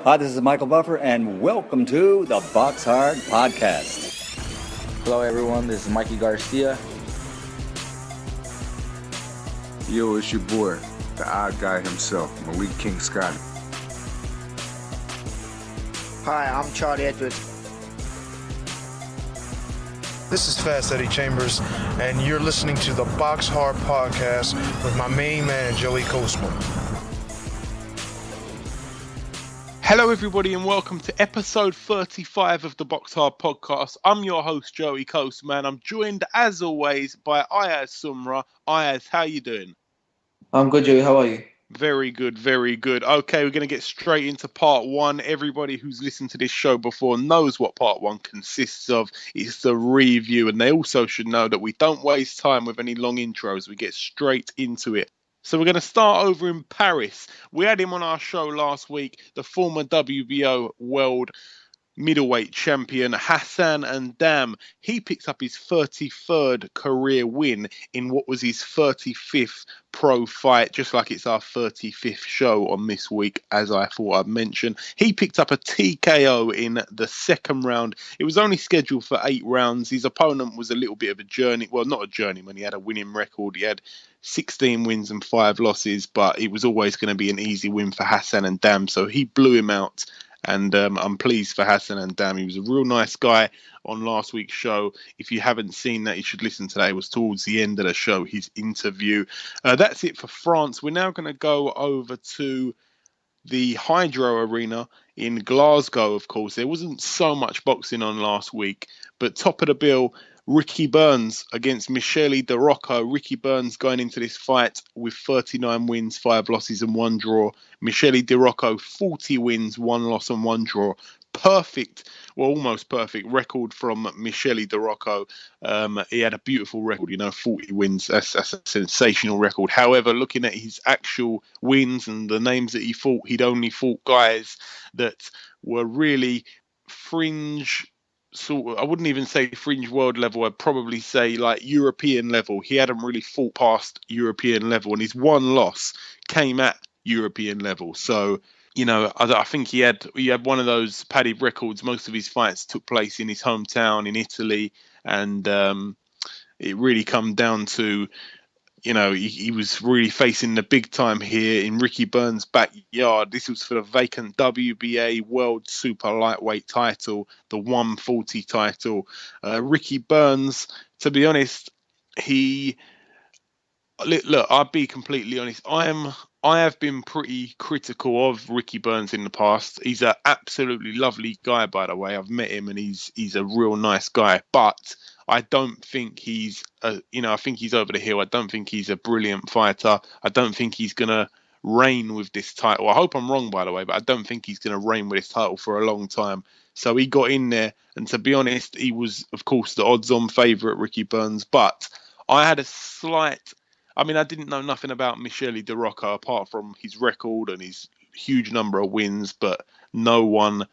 Hi, this is Michael Buffer, and welcome to the Boxhard Podcast. Hello, everyone. This is Mikey Garcia. Yo, it's your boy, the odd guy himself, Malik King Scott. Hi, I'm Charlie Edwards. This is Fast Eddie Chambers, and you're listening to the Boxhard Podcast with my main man, Joey Coastman. Hello, everybody, and welcome to episode 35 of the Boxhard Podcast. I'm your host, Joey Coastman. I'm joined, as always, by Ayaz Sumra. Ayaz, how you doing? I'm good, Joey. How are you? Very good, very good. Okay, we're going to get straight into part one. Everybody who's listened to this show before knows what part one consists of. It's the review, and they also should know that we don't waste time with any long intros. We get straight into it. So we're going to start over in Paris. We had him on our show last week, the former WBO world middleweight champion Hassan N'Dam. He picked up his 33rd career win in what was his 35th pro fight, just like it's our 35th show on this week, as I thought I'd mention. He picked up a TKO in the second round. It was only scheduled for 8 rounds. His opponent was a little bit of a journey, well, not a journeyman. He had a winning record. He had 16 wins and 5 losses, but it was always going to be an easy win for Hassan N'Dam, so he blew him out. And I'm pleased for Hassan N'Dam. He was a real nice guy on last week's show. If you haven't seen that, you should listen to that. It was towards the end of the show, his interview. That's it for France. We're now going to go over to the Hydro Arena in Glasgow, of course. There wasn't so much boxing on last week, but top of the bill, Ricky Burns against Michele De Rocco. Ricky Burns going into this fight with 39 wins, 5 losses and 1 draw. Michele De Rocco, 40 wins, 1 loss and 1 draw. Perfect, well, almost perfect record from Michele De Rocco. He had a beautiful record, 40 wins. That's a sensational record. However, looking at his actual wins and the names that he fought, he'd only fought guys that were really fringe. So I wouldn't even say fringe world level. I'd probably say like European level. He hadn't really fought past European level, and his one loss came at European level. So, I think he had one of those padded records. Most of his fights took place in his hometown in Italy, and it really come down to, he was really facing the big time here in Ricky Burns' backyard. This was for the vacant WBA World Super Lightweight title, the 140 title. Ricky Burns, to be honest, look, I'll be completely honest. I have been pretty critical of Ricky Burns in the past. He's an absolutely lovely guy, by the way. I've met him, and he's a real nice guy. But I don't think I think he's over the hill. I don't think he's a brilliant fighter. I don't think he's gonna reign with this title. I hope I'm wrong, by the way, but I don't think he's gonna reign with this title for a long time. So he got in there, and to be honest, he was, of course, the odds-on favourite, Ricky Burns. But I had a slight. I mean, I didn't know nothing about Michele De Rocco apart from his record and his huge number of wins, but no one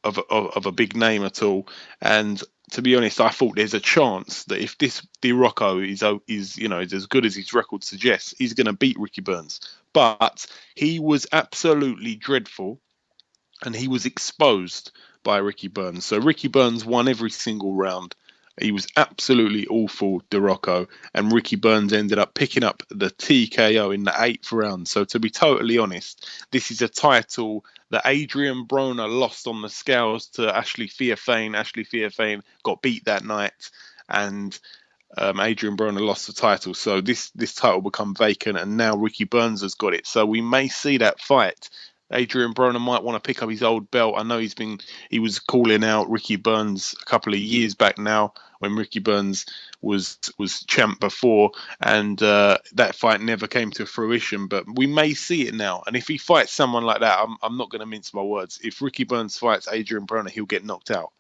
of a big name at all. And to be honest, I thought there's a chance that if this De Rocco is as good as his record suggests, he's going to beat Ricky Burns. But he was absolutely dreadful, and he was exposed by Ricky Burns. So Ricky Burns won every single round. He was absolutely awful, De Rocco, and Ricky Burns ended up picking up the TKO in the 8th round. So to be totally honest, this is a title that Adrian Broner lost on the scales to Ashley Theophane. Ashley Theophane got beat that night, and Adrian Broner lost the title. So this title become vacant, and now Ricky Burns has got it. So we may see that fight. Adrian Broner might want to pick up his old belt. I know he was calling out Ricky Burns a couple of years back now when Ricky Burns was champ before, and that fight never came to fruition. But we may see it now. And if he fights someone like that, I'm not going to mince my words. If Ricky Burns fights Adrian Broner, he'll get knocked out.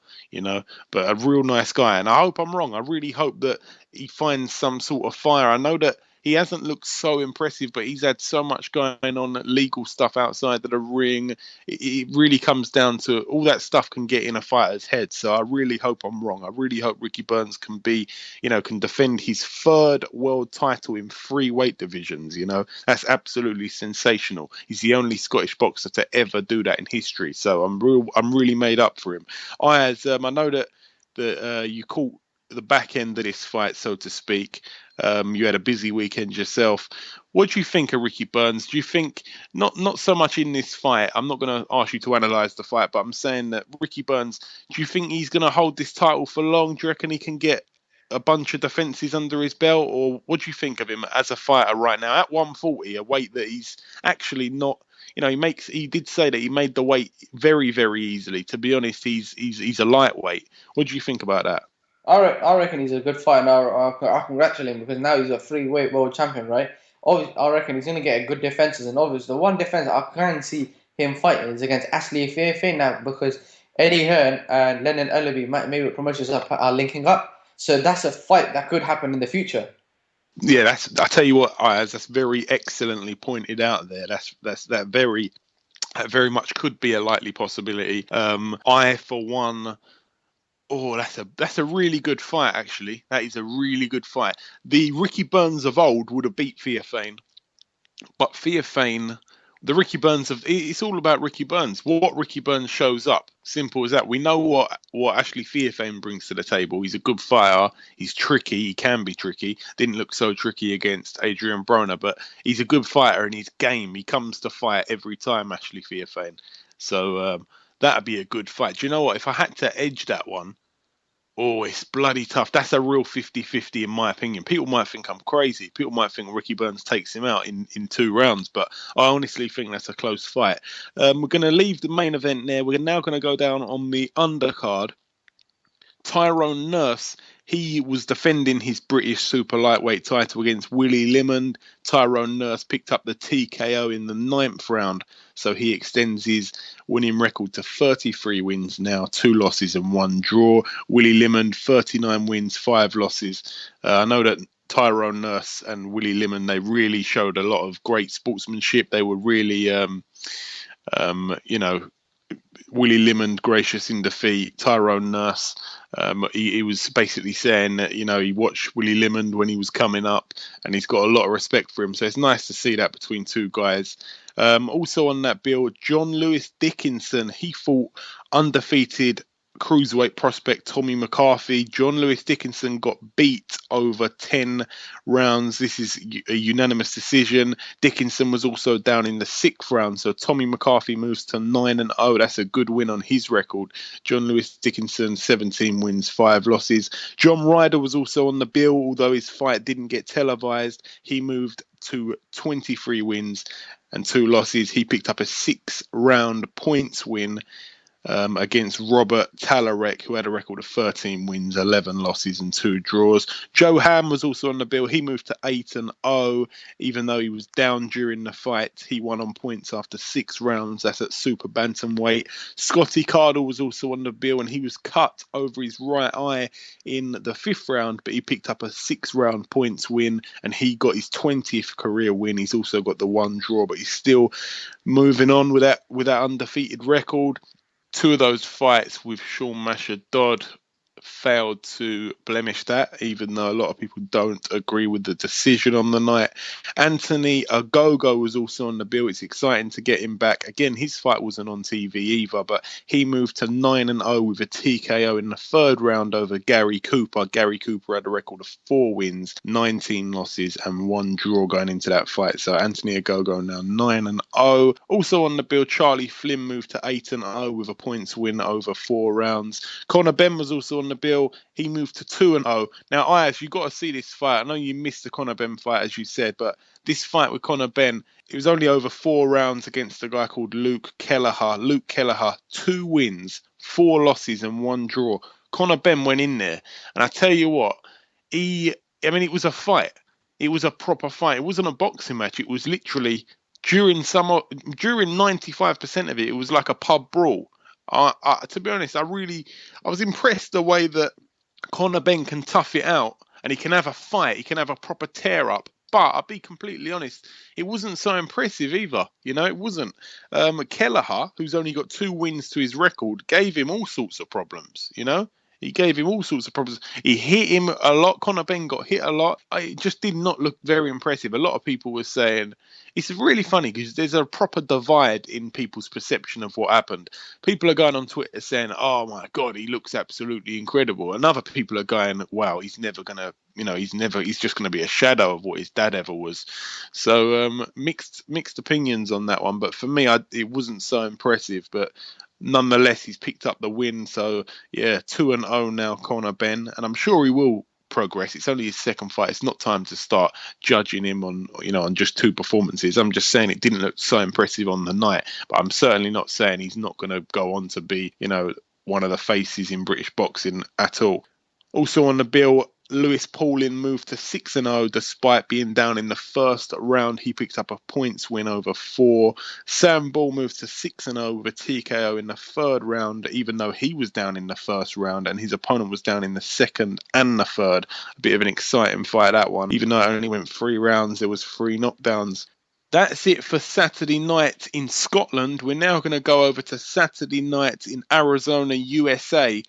But a real nice guy. And I hope I'm wrong. I really hope that he finds some sort of fire. I know that he hasn't looked so impressive, but he's had so much going on, legal stuff outside of the ring. It really comes down to all that stuff can get in a fighter's head. So I really hope I'm wrong. I really hope Ricky Burns can can defend his third world title in 3 weight divisions. That's absolutely sensational. He's the only Scottish boxer to ever do that in history. So I'm really made up for him. I know that you caught the back end of this fight, so to speak. You had a busy weekend yourself. What do you think of Ricky Burns? Do you think not so much in this fight? I'm not going to ask you to analyze the fight, but I'm saying that Ricky Burns. Do you think he's going to hold this title for long? Do you reckon he can get a bunch of defenses under his belt, or what do you think of him as a fighter right now at 140, a weight that he's actually not? He did say that he made the weight very, very easily. To be honest, he's a lightweight. What do you think about that? I reckon he's a good fighter now. I congratulate him because now he's a 3 weight world champion, right? Obviously, I reckon he's going to get good defenses, and obviously the one defense I can see him fighting is against Ashley Fairfax now, because Eddie Hearn and Lennon Ellaby, maybe promotions are linking up. So that's a fight that could happen in the future. Yeah, I tell you what, Ayaz, that's very excellently pointed out there. That very much could be a likely possibility. I for one. Oh, that's a really good fight, actually. That is a really good fight. The Ricky Burns of old would have beat Fiafane, but Fiafane, the Ricky Burns it's all about Ricky Burns. What Ricky Burns shows up, simple as that. We know what Ashley Fiafane brings to the table. He's a good fighter. He's tricky. He can be tricky. Didn't look so tricky against Adrian Broner, but he's a good fighter and he's game. He comes to fight every time, Ashley Fiafane. So that'd be a good fight. Do you know what? If I had to edge that one, oh, it's bloody tough. That's a real 50-50 in my opinion. People might think I'm crazy. People might think Ricky Burns takes him out in 2 rounds, but I honestly think that's a close fight. We're going to leave the main event there. We're now going to go down on the undercard. Tyrone Nurse, he was defending his British super lightweight title against Willie Limond. Tyrone Nurse picked up the TKO in the 9th round, so he extends his winning record to 33 wins now, 2 losses and 1 draw. Willie Limond, 39 wins, 5 losses. I know that Tyrone Nurse and Willie Limond, they really showed a lot of great sportsmanship. They were really, Willie Limond gracious in defeat. Tyrone Nurse, he was basically saying that, he watched Willie Limond when he was coming up and he's got a lot of respect for him. So it's nice to see that between 2 guys. Also on that bill, John Lewis Dickinson, he fought undefeated cruiserweight prospect Tommy McCarthy. John Lewis Dickinson got beat over 10 rounds. This is a unanimous decision. Dickinson was also down in the 6th round, so Tommy McCarthy moves to 9-0. That's a good win on his record. John Lewis Dickinson, 17 wins, 5 losses. John Ryder was also on the bill, although his fight didn't get televised. He moved to 23 wins and 2 losses. He picked up a 6-round points win against Robert Talarek, who had a record of 13 wins, 11 losses and 2 draws. Joe Ham was also on the bill. He moved to 8-0, even though he was down during the fight. He won on points after 6 rounds. That's at super bantamweight. Scotty Cardle was also on the bill, and he was cut over his right eye in the 5th round, but he picked up a 6-round points win, and he got his 20th career win. He's also got the 1 draw, but he's still moving on with that undefeated record. 2 of those fights with Sean Masher Dodd failed to blemish that, even though a lot of people don't agree with the decision on the night. Anthony Ogogo was also on the bill. It's exciting to get him back. Again, his fight wasn't on TV either, but he moved to 9-0 with a TKO in the 3rd round over Gary Cooper. Gary Cooper had a record of 4 wins, 19 losses and 1 draw going into that fight. So Anthony Ogogo now 9-0. Also on the bill, Charlie Flynn moved to 8-0 with a points win over 4 rounds. Conor Benn was also on the bill. He moved to 2-0. Now, Ayaz, you got to see this fight. I know you missed the Conor Benn fight, as you said, but this fight with Conor Benn, it was only over 4 rounds against a guy called Luke Kelleher. Luke Kelleher, 2 wins, 4 losses and 1 draw. Conor Benn went in there, and I tell you what, it was a fight. It was a proper fight. It wasn't a boxing match. It was literally during 95% of it, it was like a pub brawl. To be honest, I was impressed the way that Conor Benn can tough it out and he can have a fight. He can have a proper tear up But I'll be completely honest, it wasn't so impressive either. It wasn't. Kelleher, who's only got 2 wins to his record, gave him all sorts of problems. He gave him all sorts of problems. He hit him a lot. Conor Benn got hit a lot. It just did not look very impressive. A lot of people were saying, it's really funny because there's a proper divide in people's perception of what happened. People are going on Twitter saying, oh my God, he looks absolutely incredible. And other people are going, wow, he's never going to, he's just going to be a shadow of what his dad ever was. So mixed opinions on that one. But for me, it wasn't so impressive. But nonetheless, he's picked up the win. So, yeah, 2-0 now, Conor Benn. And I'm sure he will progress. It's only his second fight. It's not time to start judging him on just 2 performances. I'm just saying it didn't look so impressive on the night. But I'm certainly not saying he's not going to go on to be, one of the faces in British boxing at all. Also on the bill, Lewis Pauling moved to 6-0 despite being down in the first round. He picked up a points win over 4. Sam Ball moved to 6-0 with a TKO in the 3rd round, even though he was down in the 1st round and his opponent was down in the 2nd and the 3rd. A bit of an exciting fight, that one. Even though it only went 3 rounds, there was 3 knockdowns. That's it for Saturday night in Scotland. We're now going to go over to Saturday night in Arizona, USA.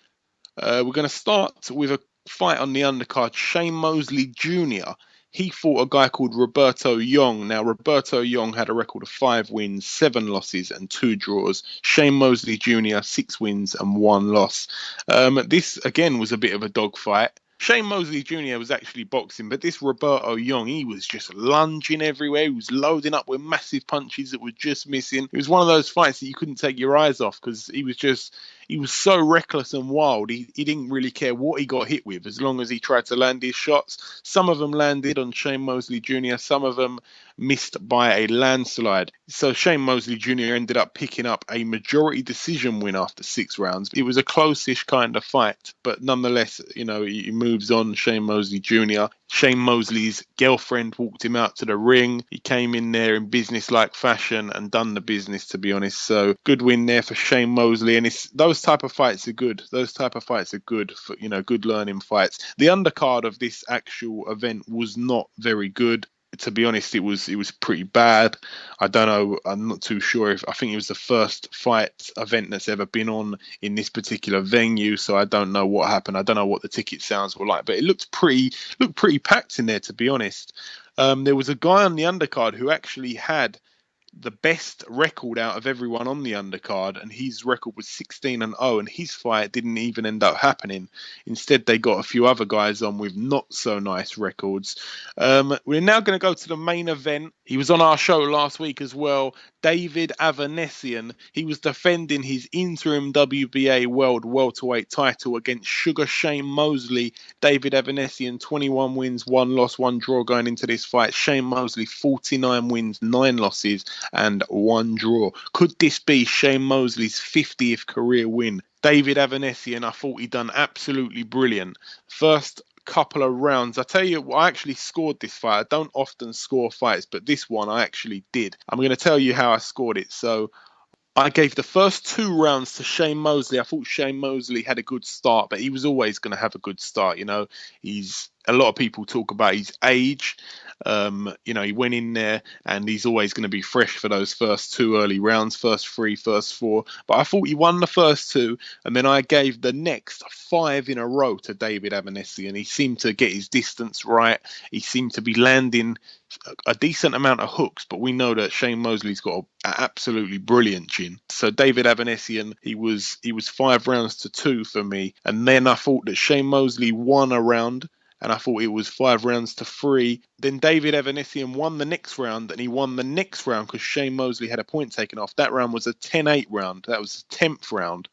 We're going to start with a fight on the undercard. Shane Mosley Jr. He fought a guy called Roberto Young. Now, Roberto Young had a record of 5 wins, 7 losses and 2 draws. Shane Mosley Jr., 6 wins and 1 loss. This, again, was a bit of a dogfight. Shane Mosley Jr. was actually boxing, but this Roberto Young, he was just lunging everywhere. He was loading up with massive punches that were just missing. It was one of those fights that you couldn't take your eyes off because he was so reckless and wild. He didn't really care what he got hit with as long as he tried to land his shots. Some of them landed on Shane Mosley Jr., some of them missed by a landslide. So Shane Mosley Jr. ended up picking up a majority decision win after 6 rounds. It was a close-ish kind of fight, but nonetheless, he moves on, Shane Mosley Jr. Shane Mosley's girlfriend walked him out to the ring. He came in there in business-like fashion and done the business, to be honest. So good win there for Shane Mosley. And those type of fights are good. Those type of fights are good for, good learning fights. The undercard of this actual event was not very good. To be honest, it was pretty bad. I don't know. I'm not too sure I think it was the first fight event that's ever been on in this particular venue. So I don't know what happened. I don't know what the ticket sounds were like, but it looked pretty packed in there, to be honest. There was a guy on the undercard who actually had the best record out of everyone on the undercard, and his record was 16-0, and his fight didn't even end up happening. Instead, they got a few other guys on with not so nice records. We're now going to go to the main event. He was on our show last week as well. David Avanesian. He was defending his interim WBA World Welterweight title against Sugar Shane Mosley. David Avanesian, 21 wins, 1 loss, 1 draw going into this fight. Shane Mosley, 49 wins, 9 losses and 1 draw. Could this be Shane Mosley's 50th career win? David Avanesian, I thought he'd done absolutely brilliant. First couple of rounds, I tell you, I actually scored this fight. I don't often score fights, but this one I actually did. I'm going to tell you how I scored it. So I gave the first 2 rounds to Shane Mosley. I thought Shane Mosley had a good start, but he was always going to have a good start. A lot of people talk about his age. He went in there and he's always going to be fresh for those first 2 early rounds, first 3, first 4. But I thought he won the first 2, and then I gave the next 5 in a row to David Avanesian, and he seemed to get his distance right. He seemed to be landing a decent amount of hooks, but we know that Shane Mosley's got an absolutely brilliant chin. So David Avanesian, he was 5 rounds to 2 for me, and then I thought that Shane Mosley won a round, and I thought it was 5 rounds to 3. Then David Avanesian won the next round, and he won the next round because Shane Mosley had a point taken off. That round was a 10-8 round. That was the 10th round.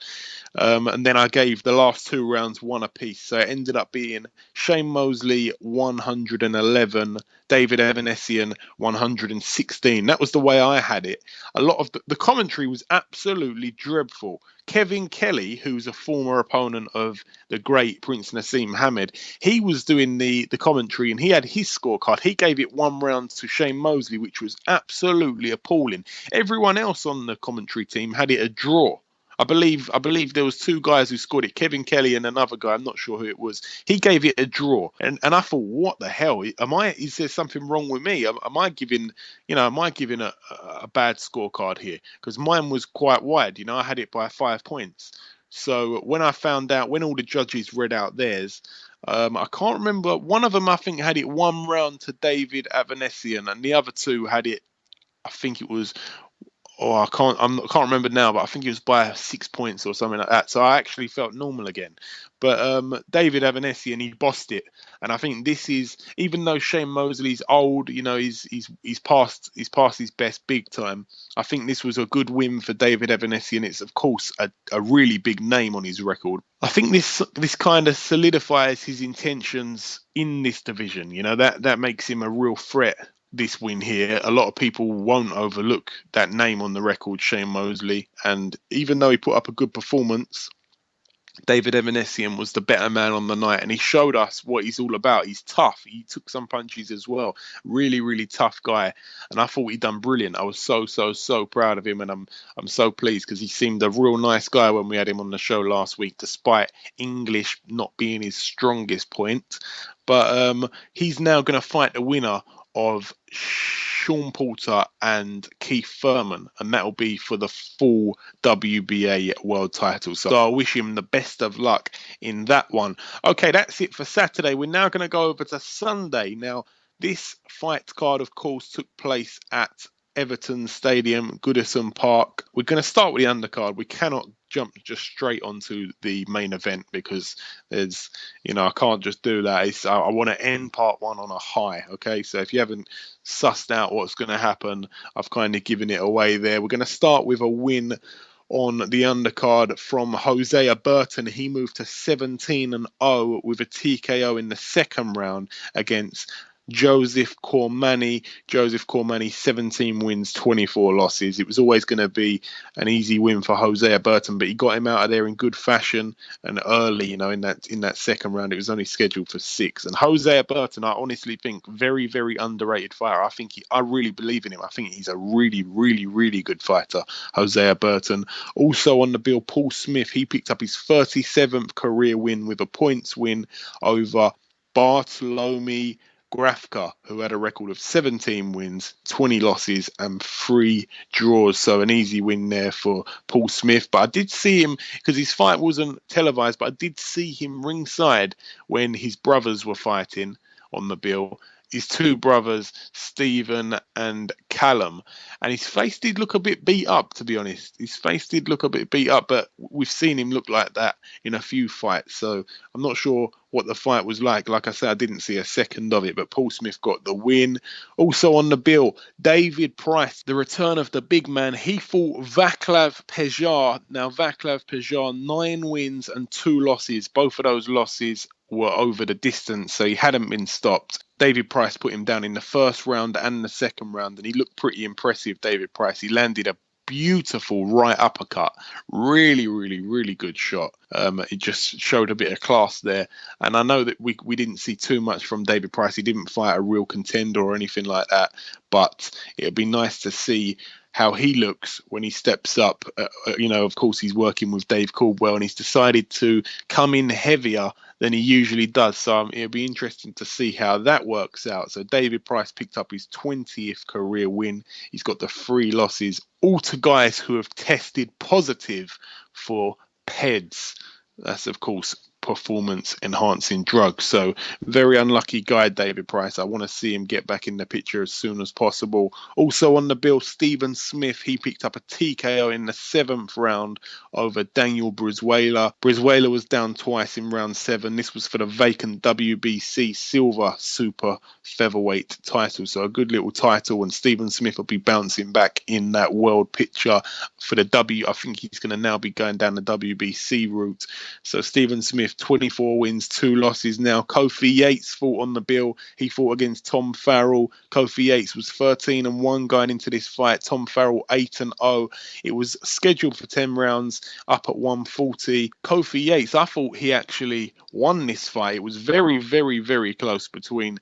And then I gave the last 2 rounds 1 apiece. So it ended up being Shane Mosley 111, David Avanesian 116. That was the way I had it. A lot of the commentary was absolutely dreadful. Kevin Kelly, who's a former opponent of the great Prince Nassim Hamed, he was doing the commentary, and he had his scorecard. He gave it 1 round to Shane Mosley, which was absolutely appalling. Everyone else on the commentary team had it a draw. I believe there was two guys who scored it, Kevin Kelly and another guy. I'm not sure who it was. He gave it a draw, and I thought, what the hell? Is there something wrong with me? Am I giving a bad scorecard here? Because mine was quite wide. I had it by 5 points. So when I found out, when all the judges read out theirs, I can't remember. One of them, I think, had it 1 round to David Avanesian, and the other two had it. I think it was. Oh, I can't remember now, but I think it was by 6 points or something like that. So I actually felt normal again. But David Avanesian, he bossed it, and I think this is, even though Shane Mosley's old, he's past his best big time. I think this was a good win for David Avanesian. It's of course a really big name on his record. I think this kind of solidifies his intentions in this division. That makes him a real threat. This win here, a lot of people won't overlook that name on the record, Shane Mosley. And even though he put up a good performance, David Evanesian was the better man on the night, and he showed us what he's all about. He's tough. He took some punches as well. Really, really tough guy. And I thought he'd done brilliant. I was so proud of him, and I'm so pleased because he seemed a real nice guy when we had him on the show last week, despite English not being his strongest point. But he's now going to fight the winner of Sean Porter and Keith Thurman, and that'll be for the full WBA world title. So I wish him the best of luck in that one. Okay, that's it for Saturday. We're now going to go over to Sunday. Now, this fight card, of course, took place at Everton Stadium, Goodison Park. We're going to start with the undercard. We cannot jump just straight onto the main event because there's, I can't just do that. I want to end part one on a high. Okay, so if you haven't sussed out what's going to happen, I've kind of given it away there. We're going to start with a win on the undercard from Hosea Burton. He moved to 17-0 with a TKO in the second round against Joseph Cormani. Joseph Cormani, 17 wins, 24 losses. It was always going to be an easy win for Hosea Burton, but he got him out of there in good fashion and early, in that second round. It was only scheduled for 6. And Hosea Burton, I honestly think, very, very underrated fighter. I really believe in him. I think he's a really, really, really good fighter, Hosea Burton. Also on the bill, Paul Smith. He picked up his 37th career win with a points win over Bartolome Grafka, who had a record of 17 wins, 20 losses and 3 draws. So an easy win there for Paul Smith. But I did see him, because his fight wasn't televised, but I did see him ringside when his brothers were fighting on the bill. His two brothers, Stephen and Callum. And his face did look a bit beat up, to be honest. His face did look a bit beat up, but we've seen him look like that in a few fights. So I'm not sure what the fight was like. Like I said, I didn't see a second of it, but Paul Smith got the win. Also on the bill, David Price, the return of the big man. He fought Vaclav Pejar. Now, Vaclav Pejar, 9 wins and 2 losses. Both of those losses were over the distance, so he hadn't been stopped. David Price put him down in the first round and the second round, and he looked pretty impressive, David Price. He landed a beautiful right uppercut. Really, really, really good shot. It just showed a bit of class there. And I know that we didn't see too much from David Price. He didn't fight a real contender or anything like that. But it'd be nice to see how he looks when he steps up. Of course, he's working with Dave Caldwell, and he's decided to come in heavier than he usually does. So it'll be interesting to see how that works out. So David Price picked up his 20th career win. He's got the 3 losses, all to guys who have tested positive for PEDs. That's, of course, performance enhancing drugs. So very unlucky guy, David Price. I want to see him get back in the picture as soon as possible. Also on the bill, Stephen Smith. He picked up a TKO in the 7th round over Daniel Brizuela. Brizuela was down twice in round 7. This was for the vacant WBC silver super featherweight title. So a good little title, and Stephen Smith will be bouncing back in that world picture for the I think he's going to now be going down the WBC route. So Stephen Smith, 24 wins, 2 losses now. Kofi Yates fought on the bill. He fought against Tom Farrell. Kofi Yates was 13-1 going into this fight. Tom Farrell 8-0. It was scheduled for 10 rounds, up at 140. Kofi Yates, I thought he actually won this fight. It was very, very, very close between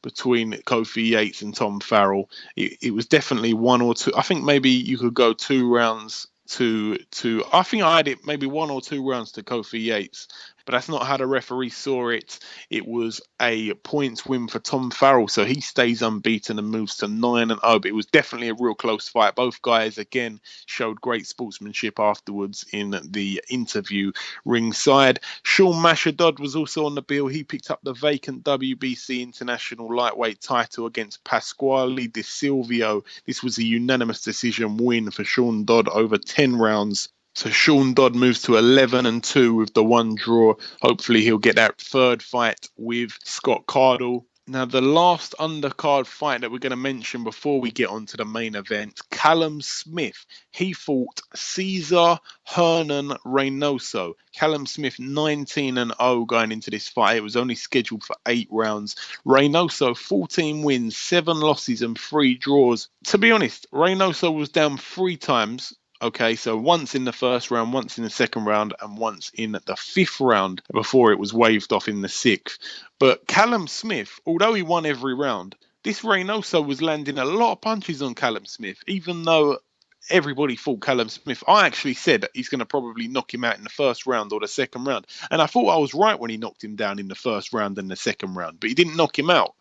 Kofi Yates and Tom Farrell. It was definitely 1 or 2. I think maybe you could go 2 rounds I think I had it maybe 1 or 2 rounds to Kofi Yates, but that's not how the referee saw it. It was a points win for Tom Farrell, so he stays unbeaten and moves to 9-0. But it was definitely a real close fight. Both guys again showed great sportsmanship afterwards in the interview ringside. Sean Mashadod was also on the bill. He picked up the vacant WBC International Lightweight title against Pasquale Di Silvio. This was a unanimous decision win for Sean Dodd over 10 rounds. So Sean Dodd moves to 11-2 with the 1 draw. Hopefully he'll get that third fight with Scott Cardle. Now, the last undercard fight that we're going to mention before we get on to the main event, Callum Smith. He fought Cesar Hernan Reynoso. Callum Smith 19-0 going into this fight. It was only scheduled for 8 rounds. Reynoso 14 wins, 7 losses and 3 draws. To be honest, Reynoso was down 3 times. Okay, so once in the first round, once in the second round, and once in the 5th round before it was waved off in the 6th. But Callum Smith, although he won every round, this Reynoso was landing a lot of punches on Callum Smith, even though everybody thought Callum Smith. I actually said that he's going to probably knock him out in the first round or the second round. And I thought I was right when he knocked him down in the first round and the second round, but he didn't knock him out.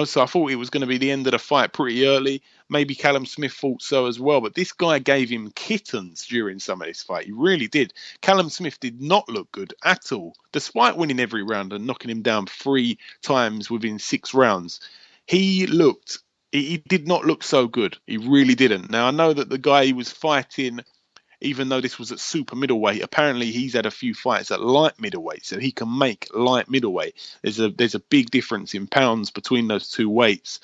So I thought it was going to be the end of the fight pretty early. Maybe Callum Smith thought so as well. But this guy gave him kittens during some of this fight. He really did. Callum Smith did not look good at all. Despite winning every round and knocking him down 3 times within 6 rounds, he did not look so good. He really didn't. Now, I know that the guy he was fighting, even though this was at super middleweight, apparently he's had a few fights at light middleweight, so he can make light middleweight. There's a big difference in pounds between those 2 weights.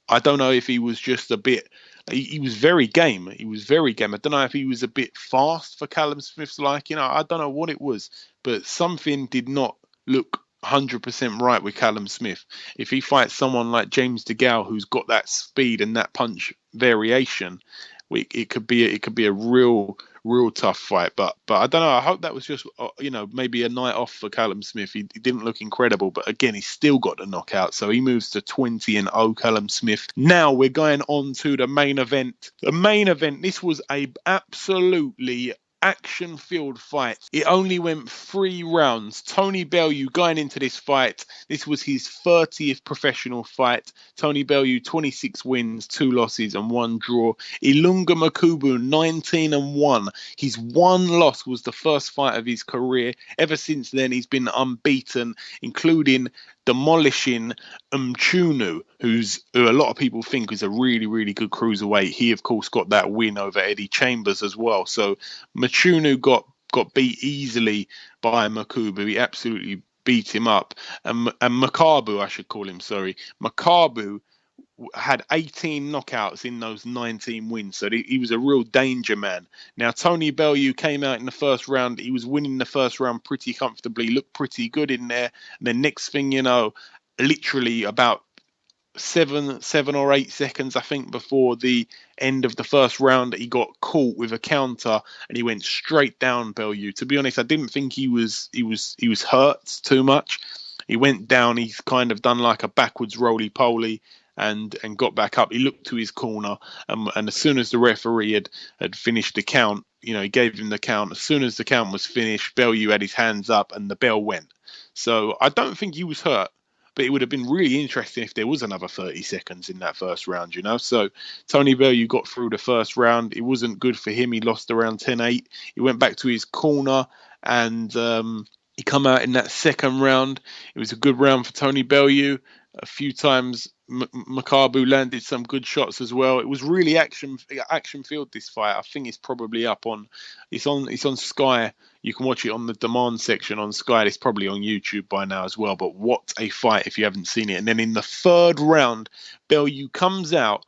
I don't know if he was just a bit. He was very game. He was very game. I don't know if he was a bit fast for Callum Smith's liking. I don't know what it was, but something did not look 100% right with Callum Smith. If he fights someone like James DeGale, who's got that speed and that punch variation, it could be a real tough fight. But I don't know. I hope that was just maybe a night off for Callum Smith. He didn't look incredible, but again, he's still got the knockout, so he moves to 20-0. Callum Smith. Now we're going on to the main event. The main event. This was a absolutely action-filled fight. It only went 3 rounds. Tony Bellew going into this fight. This was his 30th professional fight. Tony Bellew, 26 wins, 2 losses and 1 draw. Ilunga Makubu, 19-1. His 1 loss was the first fight of his career. Ever since then, he's been unbeaten, including demolishing Mchunu, who a lot of people think is a really, really good cruiserweight. He, of course, got that win over Eddie Chambers as well. So Mchunu got beat easily by Makubu. He absolutely beat him up. And Makabu, I should call him, sorry. Makabu had 18 knockouts in those 19 wins, so he was a real danger man. Now, Tony Bellew came out in the first round. He was winning the first round pretty comfortably, looked pretty good in there. And then next thing you know, literally about 7 or 8 seconds, I think, before the end of the first round, he got caught with a counter and he went straight down Bellew. To be honest, I didn't think he was hurt too much. He went down. He's kind of done like a backwards roly-poly and got back up. He looked to his corner, and as soon as the referee had finished the count, he gave him the count. As soon as the count was finished, Bellew had his hands up and the bell went. So I don't think he was hurt, but it would have been really interesting if there was another 30 seconds in that first round, So Tony Bellew got through the first round. It wasn't good for him. He lost around 10-8. He went back to his corner and he come out in that second round. It was a good round for Tony Bellew. A few times Makabu landed some good shots as well. It was really action filled, this fight. I think it's probably up on it's on Sky. You can watch it on the demand section on Sky. It's probably on YouTube by now as well. But what a fight if you haven't seen it. And then in the third round, Bellew comes out.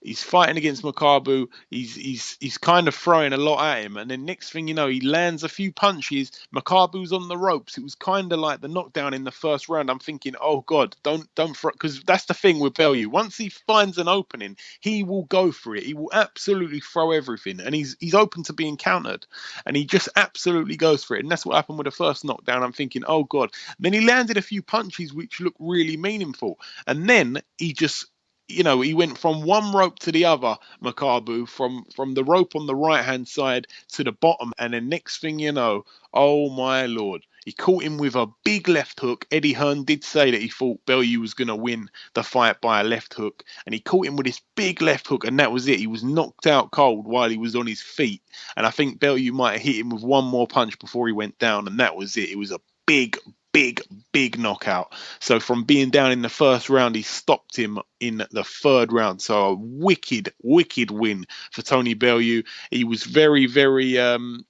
He's fighting against Makabu. He's kind of throwing a lot at him. And then next thing you know, he lands a few punches. Makabu's on the ropes. It was kind of like the knockdown in the first round. I'm thinking, oh, God, don't throw. Because that's the thing with Bellew. Once he finds an opening, he will go for it. He will absolutely throw everything. And he's open to being countered. And he just absolutely goes for it. And that's what happened with the first knockdown. I'm thinking, oh, God. Then he landed a few punches which looked really meaningful. And then he just he went from one rope to the other, Makabu, from the rope on the right hand side to the bottom, and then next thing you know, oh my lord, he caught him with a big left hook. Eddie Hearn did say that he thought Bellew was going to win the fight by a left hook, and he caught him with this big left hook, and that was it. He was knocked out cold while he was on his feet, and I think Bellew might have hit him with one more punch before he went down, and that was it. It was a big, big knockout. So from being down in the first round, he stopped him in the third round. So a wicked win for Tony Bellew. He was very, very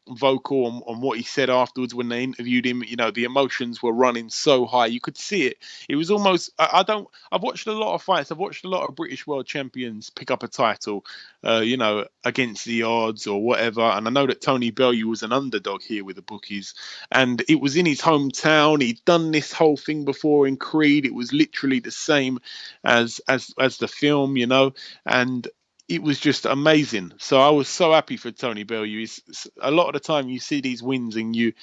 vocal on what he said afterwards when they interviewed him. The emotions were running so high. You could see it. It was almost, I've watched a lot of fights. I've watched a lot of British world champions pick up a title, against the odds or whatever. And I know that Tony Bellew was an underdog here with the bookies. And it was in his hometown. He'd done this whole thing before in Creed. It was literally the same as the film, and it was just amazing. So I was so happy for Tony Bellew. A lot of the time you see these wins and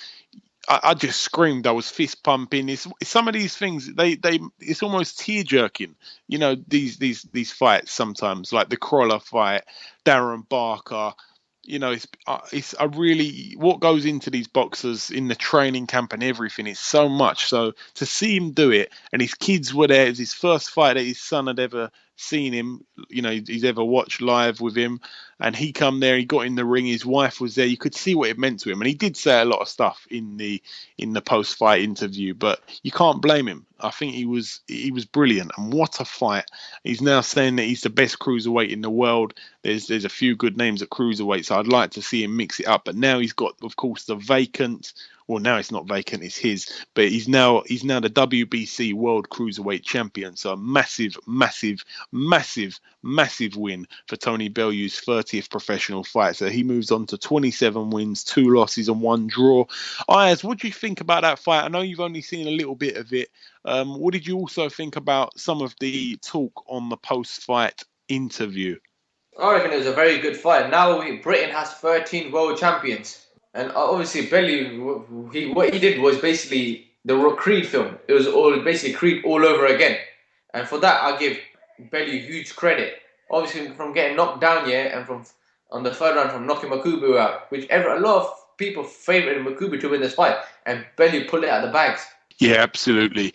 I just screamed. I was fist pumping. It's some of these things. It's almost tear jerking. These fights sometimes, like the Crawler fight, Darren Barker. It's a really what goes into these boxers in the training camp and everything. It's so much. So to see him do it, and his kids were there. It was his first fight that his son had ever seen him. He's ever watched live with him, and he come there. He got in the ring. His wife was there. You could see what it meant to him, and he did say a lot of stuff in the post fight interview. But you can't blame him. I think he was brilliant, and what a fight! He's now saying that he's the best cruiserweight in the world. There's a few good names at cruiserweight, so I'd like to see him mix it up. But now he's got, of course, the vacant. Well, now it's not vacant; it's his. But he's now the WBC World Cruiserweight Champion. So a massive win for Tony Bellew's 30th professional fight. So he moves on to 27 wins, 2 losses, and 1 draw. Ayaz, what do you think about that fight? I know you've only seen a little bit of it. What did you also think about some of the talk on the post-fight interview? I reckon it was a very good fight. Now Britain has 13 world champions. And obviously Bellew, what he did was basically the Creed film. It was basically Creed all over again. And for that, I give Bellew huge credit. Obviously from getting knocked down, and from on the third round from knocking Makubu out, a lot of people favoured Makubu to win this fight. And Bellew pulled it out of the bags. Yeah, absolutely.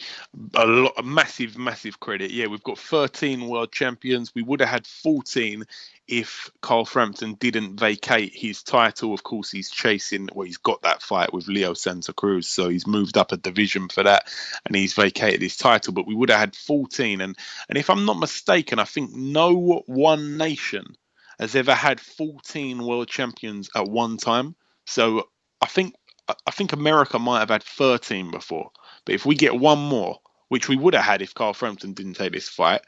A massive credit. Yeah, we've got 13 world champions. We would have had 14 if Carl Frampton didn't vacate his title. Of course, he's he's got that fight with Leo Santa Cruz, so he's moved up a division for that, and he's vacated his title. But we would have had 14, and if I'm not mistaken, I think no one nation has ever had 14 world champions at one time. So I think America might have had 13 before. But if we get one more, which we would have had if Carl Frampton didn't take this fight,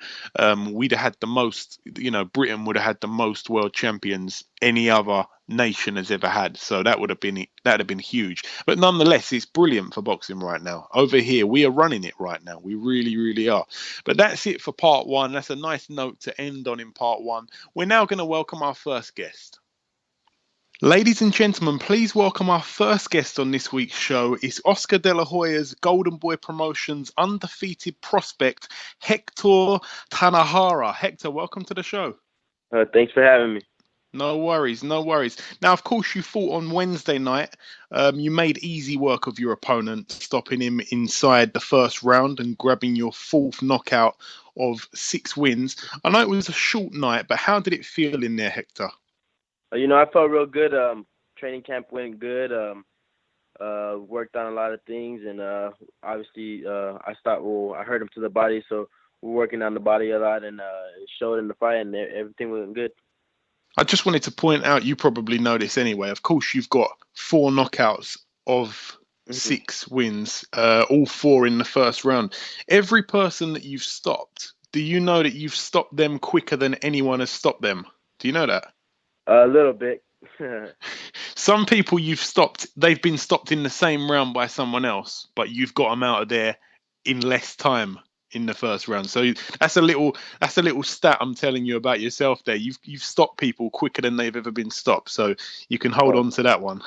we'd have had the most, Britain would have had the most world champions any other nation has ever had. So that'd have been huge. But nonetheless, it's brilliant for boxing right now. Over here, we are running it right now. We really, really are. But that's it for part 1. That's a nice note to end on in part 1. We're now going to welcome our first guest. Ladies and gentlemen, please welcome our first guest on this week's show. It's Oscar De La Hoya's Golden Boy Promotions undefeated prospect, Hector Tanajara. Hector, welcome to the show. Thanks for having me. No worries. Now, of course, you fought on Wednesday night. You made easy work of your opponent, stopping him inside the first round and grabbing your 4th knockout of 6 wins. I know it was a short night, but how did it feel in there, Hector? I felt real good. Training camp went good. Worked on a lot of things, and obviously I hurt him to the body, so we're working on the body a lot, and it showed in the fight, and everything went good. I just wanted to point out, you probably know this anyway, of course you've got 4 knockouts of 6 wins, all 4 in the first round. Every person that you've stopped, do you know that you've stopped them quicker than anyone has stopped them? Do you know that? A little bit. Some people you've stopped, they've been stopped in the same round by someone else, but you've got them out of there in less time in the first round. So that's a little stat I'm telling you about yourself there. You've stopped people quicker than they've ever been stopped. So you can hold on to that one.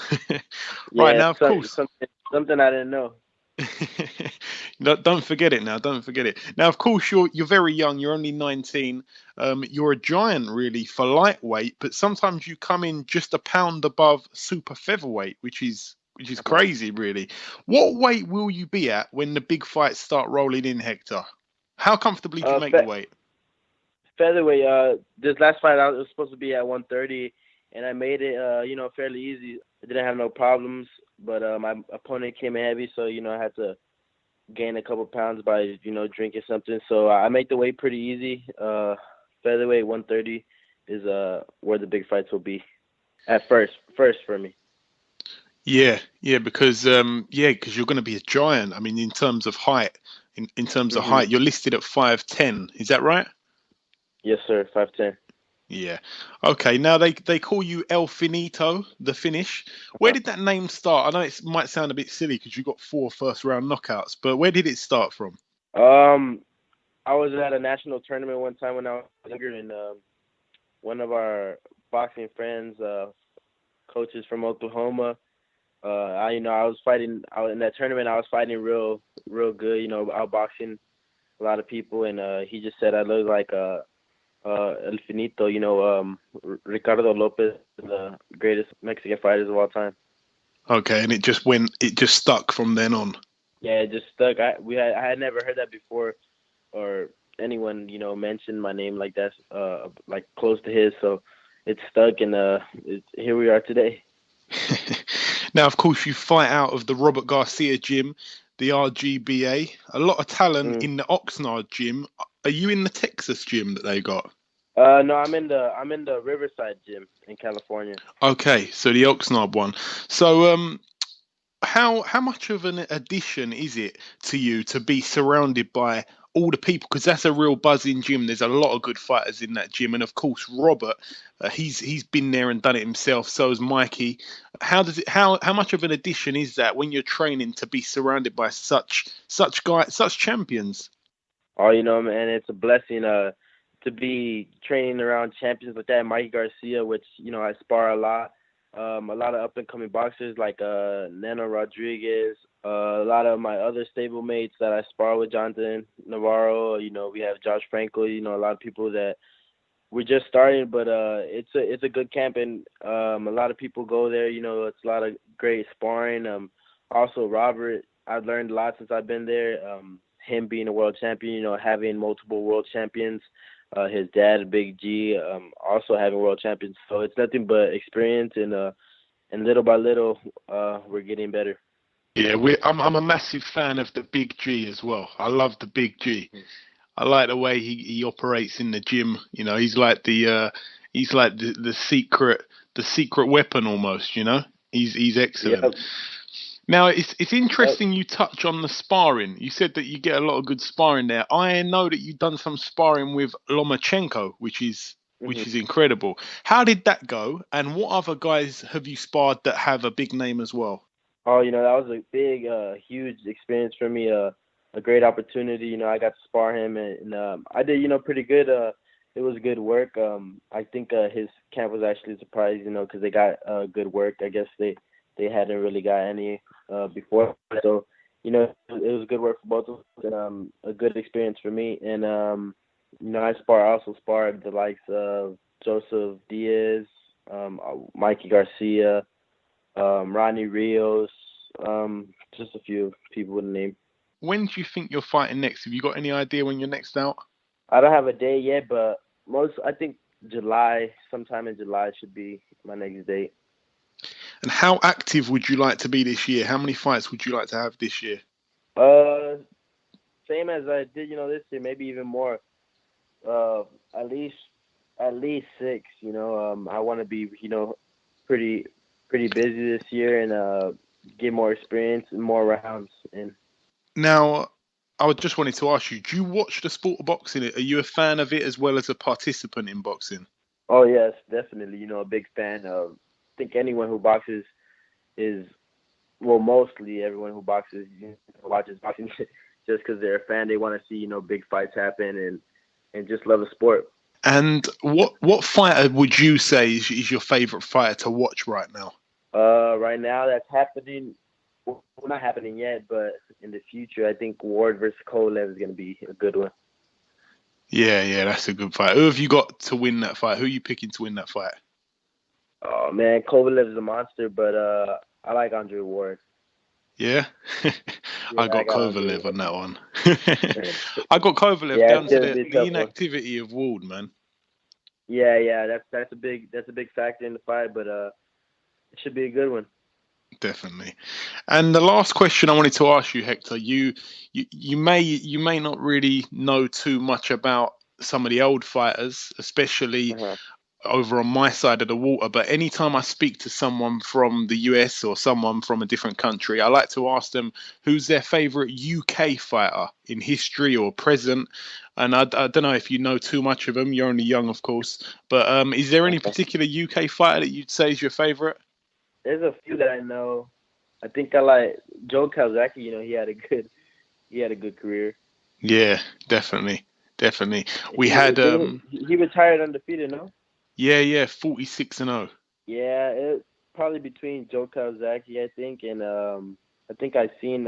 Right now, of course. Something I didn't know. No, don't forget it now. Don't forget it. Now, of course, you're very young. You're only 19. You're a giant, really, for lightweight. But sometimes you come in just a pound above super featherweight, which is crazy, really. What weight will you be at when the big fights start rolling in, Hector? How comfortably do you make the weight? Featherweight. This last fight I was supposed to be at 130, and I made it. Fairly easy. I didn't have no problems. But my opponent came in heavy, so I had to gain a couple pounds by drinking something. So I make the weight pretty easy. Featherweight 130 is where the big fights will be at first for me. Yeah, because you're going to be a giant. I mean, in terms of height, in terms of height, you're listed at 5'10". Is that right? Yes, sir. 5'10". Yeah. Okay. Now they call you El Finito, the finish. Where did that name start? I know it might sound a bit silly because you got 4 first-round knockouts, but where did it start from? I was at a national tournament one time when I was younger, and one of our boxing friends, coaches from Oklahoma, I was fighting. In that tournament. I was fighting real good. Outboxing a lot of people, and he just said I look like El Finito. Ricardo Lopez, the greatest Mexican fighters of all time. Okay, and it just stuck from then on. Yeah, it just stuck. I had never heard that before, or anyone mentioned my name like that, like close to his. So it stuck, and here we are today. Now, of course, you fight out of the Robert Garcia gym, the RGBA. A lot of talent in the Oxnard gym. Are you in the Texas gym that they got? No, I'm in the Riverside gym in California. Okay, so the Oxnard one. So, how much of an addition is it to you to be surrounded by all the people? Because that's a real buzzing gym. There's a lot of good fighters in that gym, and of course Robert, he's been there and done it himself. So has Mikey. How much of an addition is that when you're training to be surrounded by such guys, such champions? Oh, man, it's a blessing to be training around champions like that. Mikey Garcia, which I spar a lot. A lot of up and coming boxers like Neno Rodriguez, a lot of my other stable mates that I spar with, Jonathan Navarro. We have Josh Franco. A lot of people that we're just starting, but it's a good camp, and a lot of people go there. It's a lot of great sparring. Also Robert, I've learned a lot since I've been there. Him being a world champion, having multiple world champions. His dad, Big G, also having world champions. So it's nothing but experience, and little by little, we're getting better. Yeah, I'm a massive fan of the Big G as well. I love the Big G. I like the way he operates in the gym. He's like the secret weapon almost. He's excellent. Yep. Now it's interesting you touch on the sparring. You said that you get a lot of good sparring there. I know that you've done some sparring with Lomachenko, which is incredible. How did that go? And what other guys have you sparred that have a big name as well? Oh, that was a big, huge experience for me. A great opportunity. I got to spar him, and I did, pretty good. It was good work. I think his camp was actually surprised, because they got good work. I guess they hadn't really got any before. So, it was good work for both of us, and a good experience for me. And, I also sparred the likes of Joseph Diaz, Mikey Garcia, Ronnie Rios, just a few people with a name. When do you think you're fighting next? Have you got any idea when you're next out? I don't have a day yet, but I think sometime in July should be my next date. And how active would you like to be this year? How many fights would you like to have this year? Same as I did, this year, maybe even more. At least 6. I want to be, pretty busy this year and get more experience and more rounds in. Now, I just wanted to ask you: do you watch the sport of boxing? Are you a fan of it as well as a participant in boxing? Oh yes, definitely. A big fan of. I think anyone who boxes is, well, mostly everyone who boxes watches boxing just because they're a fan. They want to see big fights happen and just love the sport. And what fighter would you say is your favorite fighter to watch right now? Right now that's happening. well, not happening yet, but in the future, I think Ward versus Kovalev is going to be a good one. Yeah, that's a good fight. Who have you got to win that fight? Who are you picking to win that fight? Oh man, Kovalev is a monster, but I like Andre Ward. Yeah, Yeah, I I got got Andre Kovalev on Ward. that one. I got Kovalev Yeah, down it's to gonna be a the tough one. inactivity of Ward, man. Yeah, that's a big factor in the fight, but it should be a good one. Definitely. And the last question I wanted to ask you, Hector, you may not really know too much about some of the old fighters, especially Uh-huh. over on my side of the water, but anytime I speak to someone from the US or someone from a different country, I like to ask them who's their favorite UK fighter in history or present. And I don't know if you know too much of them. You're only young, of course, but is there any particular UK fighter that you'd say is your favorite? There's a few that I know. I think I like Joe Calzaghe. You know, he had a good career. Yeah, definitely. We had He retired undefeated, no? yeah, 46-0. Yeah, it's probably between Joe Calzaghe, I think, and I think I've seen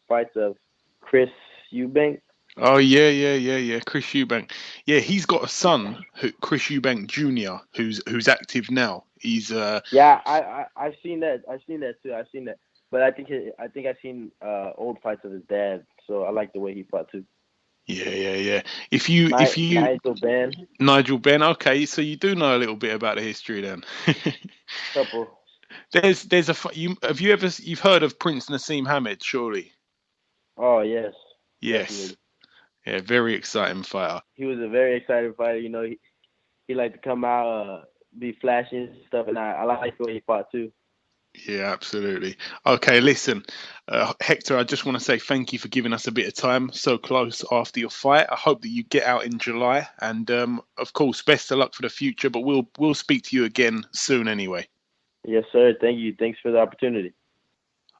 fights of Chris Eubank. Oh yeah. Chris Eubank. Yeah, he's got a son, Chris Eubank Jr., who's active now. He's Yeah, I've seen that. I've seen that too. I've seen that. But I think I've seen old fights of his dad, so I like the way he fought too. yeah. If you Nigel Benn, Nigel Benn, okay, so you do know a little bit about the history then. couple. There's you've heard of Prince Nassim Hamed, surely? Oh yes, Yes. definitely. Yeah, very exciting fighter. He was a very exciting fighter. You know, he liked to come out, be flashy and stuff, and I like the way he fought too. Yeah, absolutely. Okay, listen, Hector, I just want to say thank you for giving us a bit of time so close after your fight. I hope that you get out in July, and of course, best of luck for the future. But we'll speak to you again soon, anyway. Yes, sir. Thank you. Thanks for the opportunity.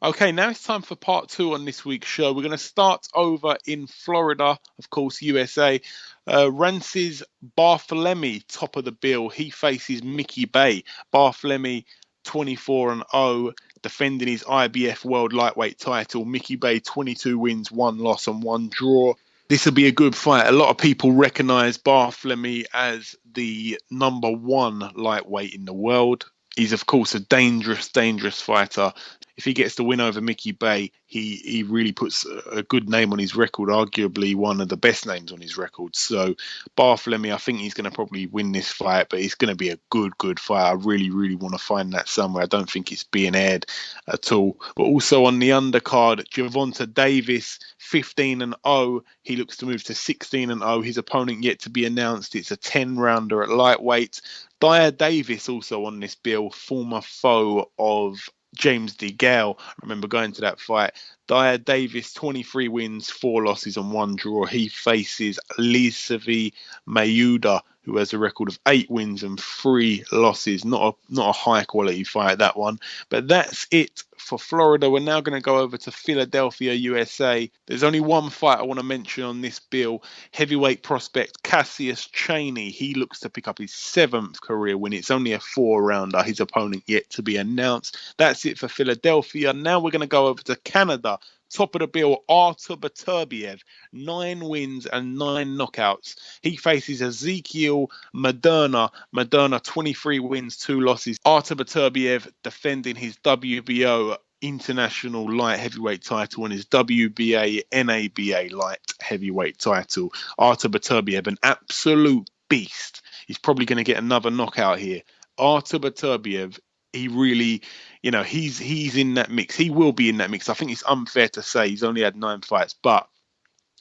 Okay, now it's time for part 2 on this week's show. We're going to start over in Florida, of course, USA. Rances Barthélemy, top of the bill. He faces Mickey Bay. Barthélemy, 24-0, defending his IBF World Lightweight title. Mickey Bay, 22 wins, 1 loss, and 1 draw. This will be a good fight. A lot of people recognise Barthélemy as the #1 lightweight in the world. He's, of course, a dangerous fighter. If he gets the win over Mickey Bay, he really puts a good name on his record, arguably one of the best names on his record. So Barthélemy, I think he's going to probably win this fight, but it's going to be a good fight. I really want to find that somewhere. I don't think it's being aired at all. But also on the undercard, Gervonta Davis, 15-0. He looks to move to 16-0. His opponent yet to be announced. It's a 10-rounder at lightweight. Dyer Davis also on this bill, former foe of James DeGale. I remember going to that fight. Dyer Davis, 23 wins, 4 losses and 1 draw. He faces Lisavi Mayuda, who has a record of 8 wins and 3 losses. Not a high quality fight, that one. But that's it for Florida. We're now going to go over to Philadelphia, USA. There's only one fight I want to mention on this bill. Heavyweight prospect Cassius Chaney. He looks to pick up his 7th career win. It's only a 4-rounder. His opponent yet to be announced. That's it for Philadelphia. Now we're going to go over to Canada. Top of the bill, Artur Beterbiev, 9 wins and 9 knockouts. He faces Ezekiel Moderna. Moderna, 23 wins, 2 losses. Artur Beterbiev defending his WBO international light heavyweight title and his WBA NABA light heavyweight title. Artur Beterbiev, an absolute beast. He's probably going to get another knockout here. Artur Beterbiev, he really, he's in that mix. He will be in that mix. I think it's unfair to say he's only had 9 fights, but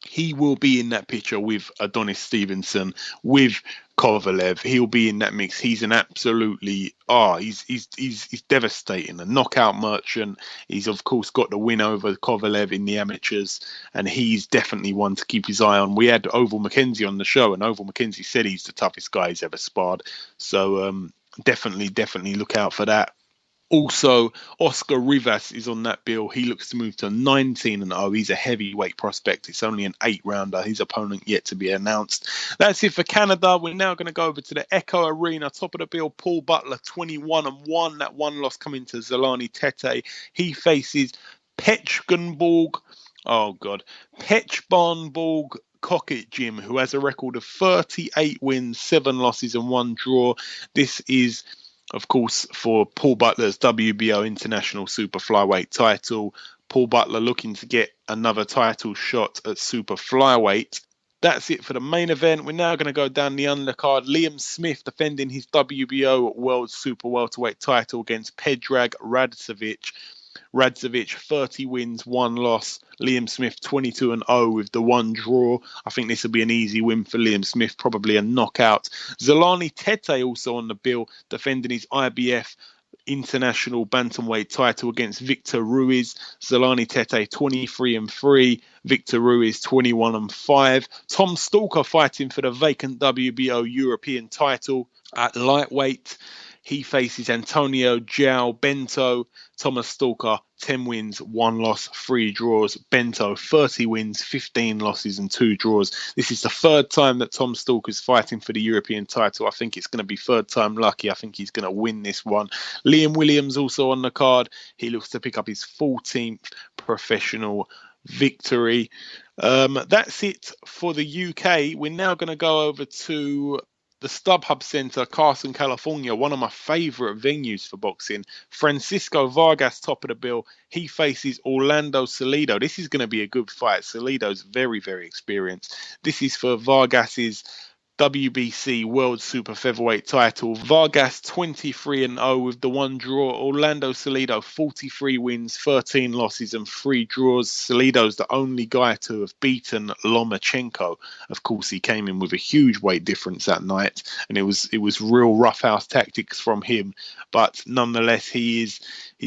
he will be in that picture with Adonis Stevenson, with Kovalev. He'll be in that mix. He's an absolutely he's devastating, a knockout merchant. He's of course got the win over Kovalev in the amateurs, and he's definitely one to keep his eye on. We had Oval McKenzie on the show, and Oval McKenzie said he's the toughest guy he's ever sparred. So definitely look out for that. Also, Oscar Rivas is on that bill. He looks to move to 19-0. He's a heavyweight prospect. It's only an 8-rounder. His opponent yet to be announced. That's it for Canada. We're now going to go over to the Echo Arena. Top of the bill, Paul Butler, 21-1. That 1 loss coming to Zolani Tete. He faces Pechbarnborg Cocket Gym, who has a record of 38 wins, 7 losses and 1 draw. This is, of course, for Paul Butler's WBO International Super Flyweight title. Paul Butler looking to get another title shot at Super Flyweight. That's it for the main event. We're now going to go down the undercard. Liam Smith defending his WBO World Super Welterweight title against Predrag Radzovic. Radzovic, 30 wins, 1 loss. Liam Smith, 22-0 with the 1 draw. I think this will be an easy win for Liam Smith, probably a knockout. Zolani Tete also on the bill, defending his IBF International Bantamweight title against Victor Ruiz. Zolani Tete, 23-3. Victor Ruiz, 21-5. Tom Stalker fighting for the vacant WBO European title at lightweight. He faces Antonio João Bento. Thomas Stalker, 10 wins, 1 loss, 3 draws. Bento, 30 wins, 15 losses and 2 draws. This is the 3rd time that Tom Stalker's fighting for the European title. I think it's going to be 3rd time lucky. I think he's going to win this one. Liam Williams also on the card. He looks to pick up his 14th professional victory. That's it for the UK. We're now going to go over to the StubHub Center, Carson, California, one of my favorite venues for boxing. Francisco Vargas, top of the bill. He faces Orlando Salido. This is going to be a good fight. Salido's very, very experienced. This is for Vargas's WBC World Super Featherweight title. Vargas 23-0 with the 1 draw. Orlando Salido 43 wins, 13 losses and 3 draws. Salido's the only guy to have beaten Lomachenko. Of course, he came in with a huge weight difference that night, and it was real roughhouse tactics from him. But nonetheless, he's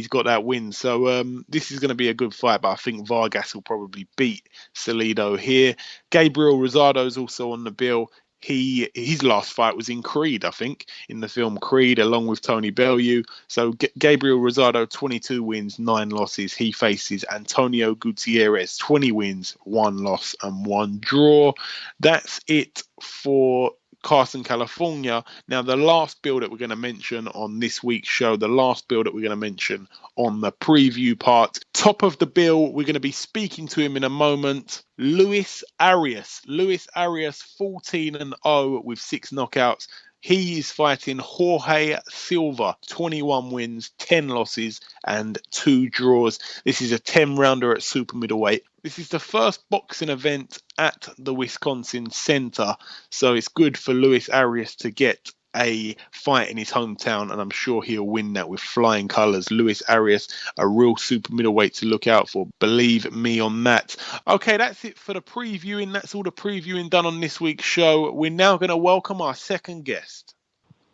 got that win. So this is going to be a good fight, but I think Vargas will probably beat Salido here. Gabriel Rosado's also on the bill. His last fight was in Creed, I think, in the film Creed, along with Tony Bellew. So Gabriel Rosado, 22 wins, 9 losses. He faces Antonio Gutierrez, 20 wins, 1 loss and 1 draw. That's it for Carson, California. Now, the last bill that we're going to mention on this week's show, the last bill that we're going to mention on the preview part, top of the bill, we're going to be speaking to him in a moment. Luis Arias. Luis Arias, 14-0 with 6 knockouts. He is fighting Jorge Silva, 21 wins, 10 losses and 2 draws. This is a 10-rounder at super middleweight. This is the first boxing event at the Wisconsin Center, so it's good for Luis Arias to get a fight in his hometown, and I'm sure he'll win that with flying colours. Luis Arias, a real super middleweight to look out for. Believe me on that. Okay, that's it for the previewing. That's all the previewing done on this week's show. We're now going to welcome our second guest.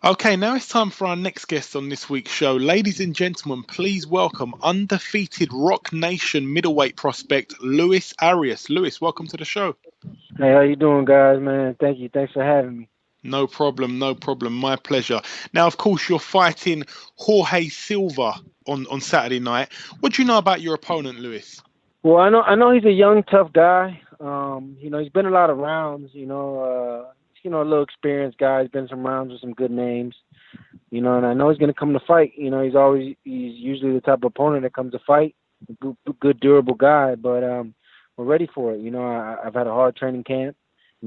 Okay, now it's time for our next guest on this week's show. Ladies and gentlemen, please welcome undefeated Rock Nation middleweight prospect, Luis Arias. Luis, welcome to the show. Hey, how you doing, guys, man? Thank you. Thanks for having me. No problem, no problem. My pleasure. Now, of course, you're fighting Jorge Silva on Saturday night. What do you know about your opponent, Luis? Well, I know he's a young, tough guy. He's been a lot of rounds. A little experienced guy. He's been some rounds with some good names. And I know he's going to come to fight. He's usually the type of opponent that comes to fight. A good, durable guy. But we're ready for it. I've had a hard training camp.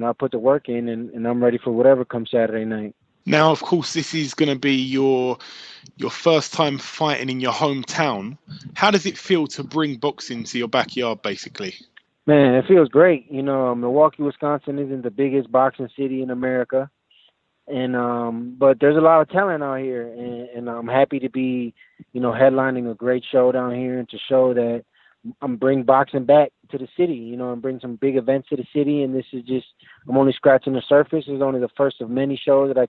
I put the work in, and I'm ready for whatever comes Saturday night. Now, of course, this is going to be your first time fighting in your hometown. How does it feel to bring boxing to your backyard, basically? Man, it feels great. Milwaukee, Wisconsin isn't the biggest boxing city in America, but there's a lot of talent out here, and I'm happy to be, headlining a great show down here and to show that I'm bring boxing back to the city, and bring some big events to the city. And this is I'm only scratching the surface. It's only the first of many shows that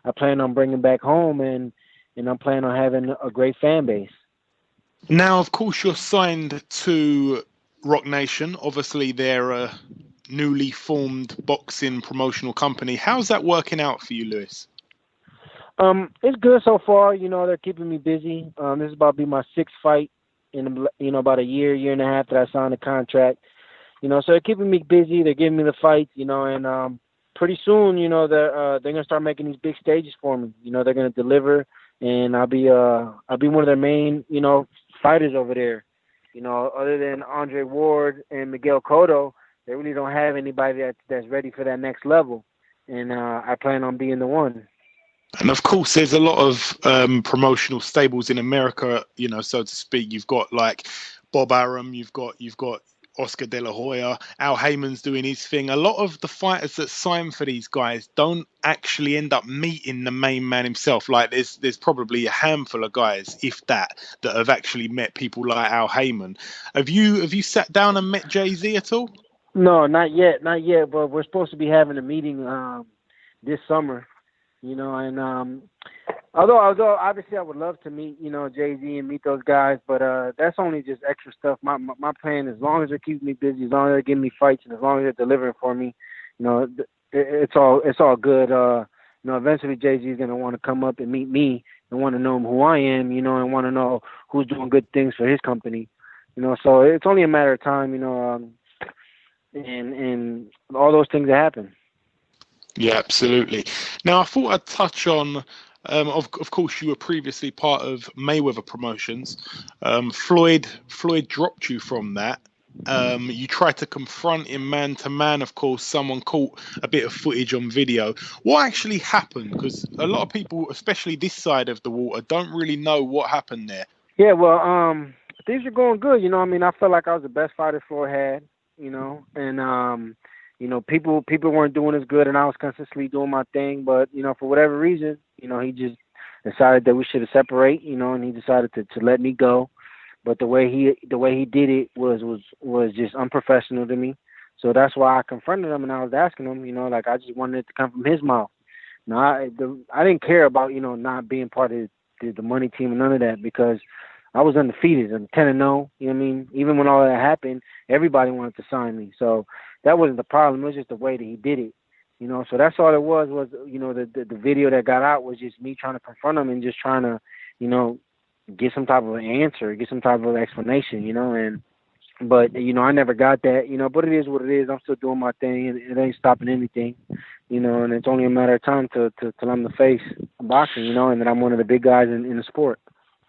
I plan on bringing back home, and I'm planning on having a great fan base. Now, of course, you're signed to Rock Nation. Obviously, they're a newly formed boxing promotional company. How's that working out for you, Luis? It's good so far. They're keeping me busy. This is about to be my 6th fight in about a year and a half that I signed a contract. So they're keeping me busy. They're giving me the fights, and pretty soon, they're gonna start making these big stages for me. They're gonna deliver, and I'll be one of their main, fighters over there. Other than Andre Ward and Miguel Cotto, they really don't have anybody that's ready for that next level. And I plan on being the one. And of course, there's a lot of promotional stables in America, so to speak. You've got like Bob Arum, you've got Oscar De La Hoya, Al Heyman's doing his thing. A lot of the fighters that sign for these guys don't actually end up meeting the main man himself. Like there's probably a handful of guys, if that have actually met people like Al Heyman. Have you sat down and met Jay-Z at all? No, not yet. But we're supposed to be having a meeting this summer. And although obviously I would love to meet, Jay-Z and meet those guys, but that's only just extra stuff. My plan, as long as they're keeping me busy, as long as they're giving me fights, and as long as they're delivering for me, it's all good. Eventually Jay-Z is going to want to come up and meet me and want to know who I am, and want to know who's doing good things for his company, so it's only a matter of time, and all those things that happen. Yeah, absolutely. Now, I thought I'd touch on, of course, you were previously part of Mayweather Promotions. Floyd dropped you from that. You tried to confront him man to man. Of course, someone caught a bit of footage on video. What actually happened? Because a lot of people, especially this side of the water, don't really know what happened there. Yeah, well, things are going good. I felt like I was the best fighter Floyd had, and people weren't doing as good, and I was consistently doing my thing. But for whatever reason, he just decided that we should have separate. And he decided to let me go. But the way he did it was just unprofessional to me. So that's why I confronted him, and I was asking him, I just wanted it to come from his mouth. Now I didn't care about not being part of the money team and none of that, because I was undefeated. I'm 10-0. Even when all that happened, everybody wanted to sign me. So that wasn't the problem. It was just the way that he did it. So that's all it was the video that got out was just me trying to confront him and just trying to, get some type of an answer, get some type of explanation, but I never got that, but it is what it is. I'm still doing my thing, and it ain't stopping anything, and it's only a matter of time till I'm the face of boxing, and that I'm one of the big guys in the sport.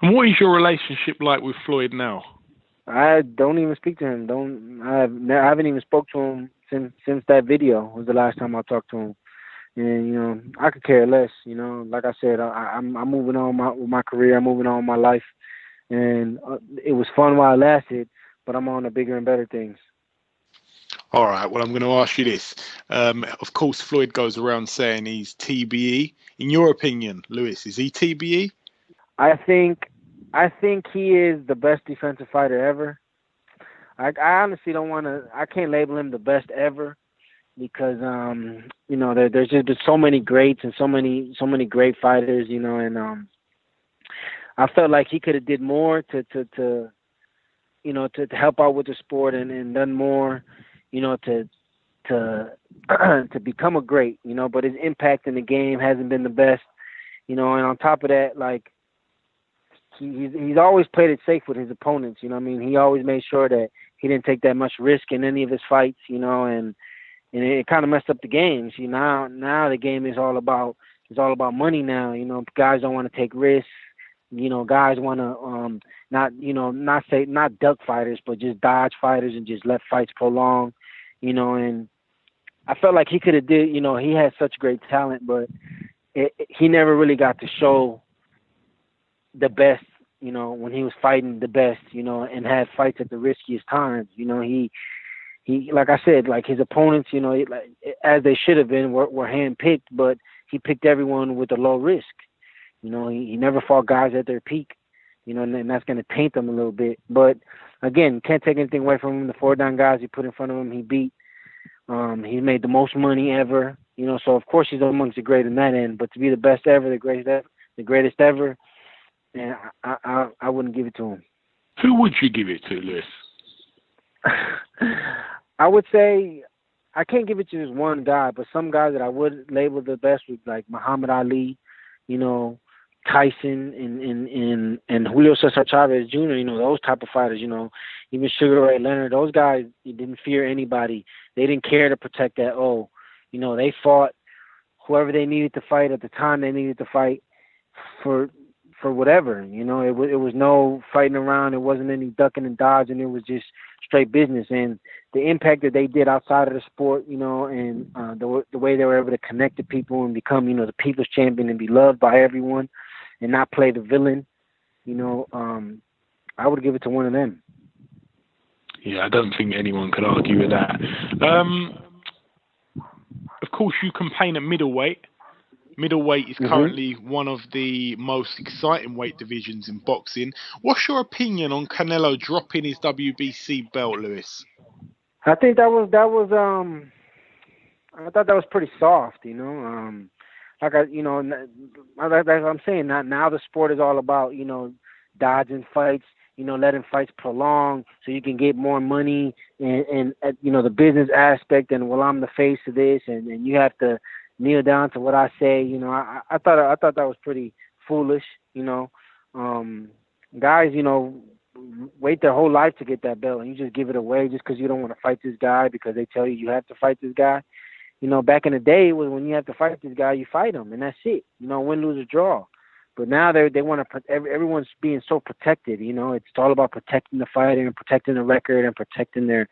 And what is your relationship like with Floyd now? I don't even speak to him. I haven't even spoke to him since that video was the last time I talked to him. And I could care less. Like I said, I'm moving on with my career. I'm moving on with my life, and it was fun while it lasted. But I'm on to bigger and better things. All right. Well, I'm going to ask you this. Of course, Floyd goes around saying he's TBE. In your opinion, Lewis, is he TBE? I think he is the best defensive fighter ever. I honestly don't want to. I can't label him the best ever, because there's just been so many greats and so many great fighters, and I felt like he could have did more to help out with the sport and done more, to become a great, but his impact in the game hasn't been the best, and on top of that, like, he's always played it safe with his opponents, he always made sure that he didn't take that much risk in any of his fights, and it kind of messed up the game. See, now the game is all about money now. Guys don't want to take risks. Guys want to not duck fighters, but just dodge fighters and just let fights prolong. And I felt like he could have did. He had such great talent, but he never really got to show the best. When he was fighting the best. And had fights at the riskiest times. He, like I said, like his opponents, as they should have been, were handpicked, but he picked everyone with a low risk. He never fought guys at their peak, and that's going to taint them a little bit. But again, can't take anything away from him. The 4 down guys he put in front of him, he beat. He made the most money ever, so of course he's amongst the great in that end. But to be the best ever, the greatest ever, and I wouldn't give it to him. Who would you give it to, Lewis? I would say I can't give it to just one guy, but some guys that I would label the best would like Muhammad Ali, Tyson and Julio Cesar Chavez Jr., those type of fighters, even Sugar Ray Leonard, those guys didn't fear anybody. They didn't care to protect that. They fought whoever they needed to fight at the time they needed to fight for for whatever. You know, it was no fighting around. It wasn't any ducking and dodging. It was just straight business. And the impact that they did outside of the sport, you know, and the way they were able to connect to people and become, you know, the people's champion and be loved by everyone and not play the villain, you know, I would give it to one of them. Yeah, I don't think anyone could argue with that. Of course, you campaign at middleweight. Middleweight is currently one of the most exciting weight divisions in boxing. What's your opinion on Canelo dropping his WBC belt, Lewis? I think I thought that was pretty soft, you know. Like I'm saying, now the sport is all about, you know, dodging fights, you know, letting fights prolong so you can get more money and you know, the business aspect and, well, I'm the face of this and you have to kneel down to what I say. You know, I thought that was pretty foolish, you know. Guys, you know, wait their whole life to get that belt and you just give it away just because you don't want to fight this guy because they tell you have to fight this guy. You know, back in the day, it was when you have to fight this guy, you fight him, and that's it. You know, win, lose, or draw. But now they want to. Everyone's being so protected. You know, it's all about protecting the fighter and protecting the record and protecting their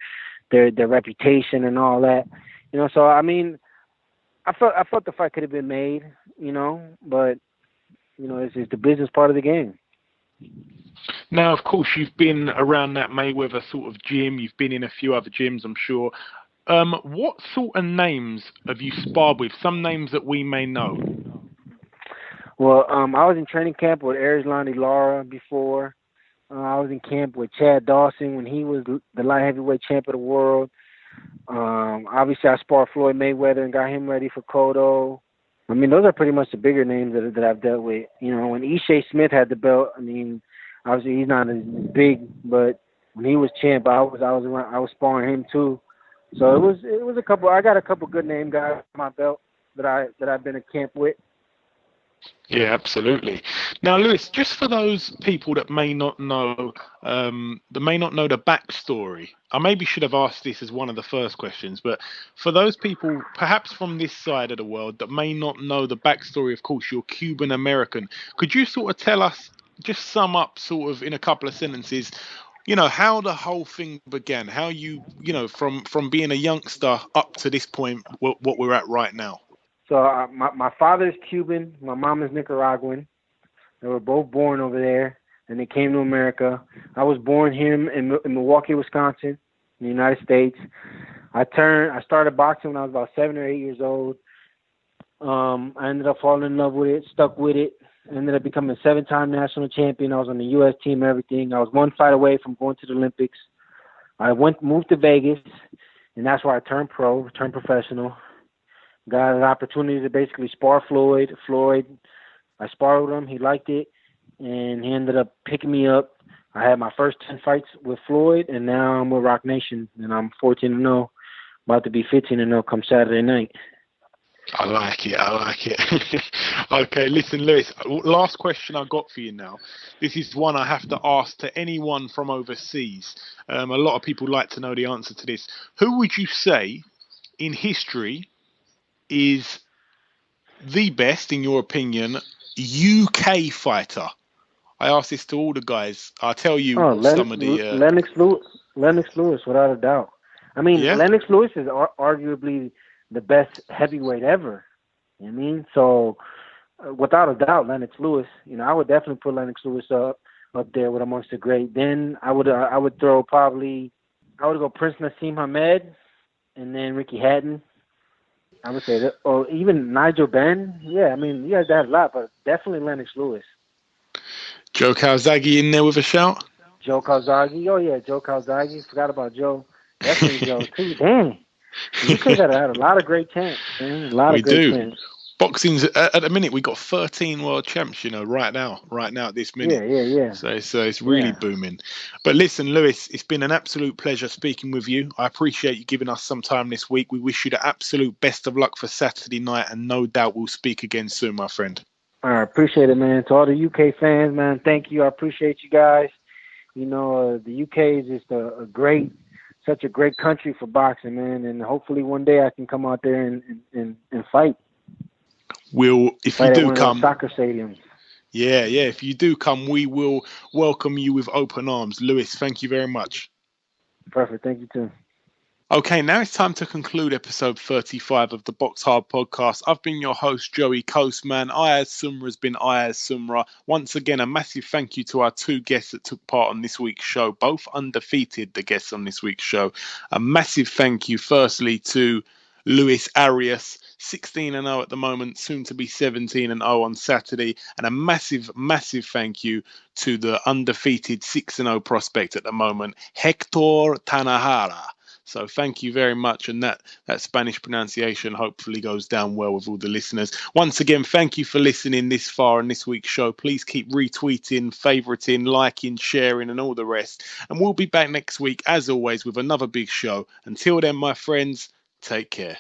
reputation and all that. You know, so I mean, I thought the fight could have been made. You know, but you know, it's the business part of the game. Now, of course, you've been around that Mayweather sort of gym. You've been in a few other gyms, I'm sure. What sort of names have you sparred with? Some names that we may know. Well, I was in training camp with Arizlani Lara before. I was in camp with Chad Dawson when he was the light heavyweight champ of the world. Obviously, I sparred Floyd Mayweather and got him ready for Cotto. I mean, those are pretty much the bigger names that I've dealt with. You know, when Ishii Smith had the belt, I mean, obviously he's not as big, but when he was champ, I was sparring him too. So it was a couple. I got a couple good name guys on my belt that I've been in camp with. Yeah, absolutely. Now, Lewis, just for those people that may not know the backstory, I maybe should have asked this as one of the first questions, but for those people, perhaps from this side of the world, that may not know the backstory, of course, you're Cuban American. Could you sort of tell us, just sum up, sort of in a couple of sentences, you know, how the whole thing began, how you know, from being a youngster up to this point, what we're at right now? So my father's Cuban, my mom is Nicaraguan. They were both born over there, and they came to America. I was born here in Milwaukee, Wisconsin, in the United States. I started boxing when I was about 7 or 8 years old. I ended up falling in love with it, stuck with it. I ended up becoming a 7-time national champion. I was on the U.S. team, everything. I was one fight away from going to the Olympics. I moved to Vegas, and that's where I turned professional. Got an opportunity to basically spar Floyd. I sparred with him. He liked it, and he ended up picking me up. I had my first 10 fights with Floyd, and now I'm with Rock Nation, and I'm 14-0, about to be 15-0 come Saturday night. I like it. Okay, listen, Lewis, last question I got for you now. This is one I have to ask to anyone from overseas. A lot of people like to know the answer to this. Who would you say in history is the best, in your opinion, UK fighter? I ask this to all the guys. I'll tell you some of the... Lennox Lewis, without a doubt. I mean, yeah? Lennox Lewis is arguably the best heavyweight ever. You know what I mean? So, without a doubt, Lennox Lewis. You know, I would definitely put Lennox Lewis up there with amongst the great. Then I would throw I would go Prince Nassim Hamed, and then Ricky Hatton. I would say that, or even Nigel Benn. Yeah, I mean, you guys have a lot, but definitely Lennox Lewis. Joe Calzaghe in there with a shout? Joe Calzaghe. Oh, yeah, Joe Calzaghe. Forgot about Joe. Definitely Joe, too. Damn. You guys had a lot of great champs, man. A lot of great champs. Boxing's, at the minute, we got 13 world champs, you know, right now at this minute. Yeah. So it's really booming. But listen, Lewis, it's been an absolute pleasure speaking with you. I appreciate you giving us some time this week. We wish you the absolute best of luck for Saturday night, and no doubt we'll speak again soon, my friend. I appreciate it, man. To all the UK fans, man, thank you. I appreciate you guys. You know, the UK is just such a great country for boxing, man, and hopefully one day I can come out there and fight. If you do come, soccer stadiums. Yeah. If you do come, we will welcome you with open arms. Lewis, thank you very much. Perfect. Thank you too. Okay, now it's time to conclude episode 35 of the Box Hard podcast. I've been your host, Joey Coastman. Ayaz Sumra has been Ayaz Sumra. Once again, a massive thank you to our two guests that took part on this week's show, both undefeated, the guests on this week's show. A massive thank you, firstly, to Luis Arias, 16-0 at the moment, soon to be 17-0 on Saturday. And a massive, massive thank you to the undefeated 6-0 prospect at the moment, Hector Tanajara. So thank you very much. And that Spanish pronunciation hopefully goes down well with all the listeners. Once again, thank you for listening this far on this week's show. Please keep retweeting, favoriting, liking, sharing, and all the rest. And we'll be back next week, as always, with another big show. Until then, my friends, take care.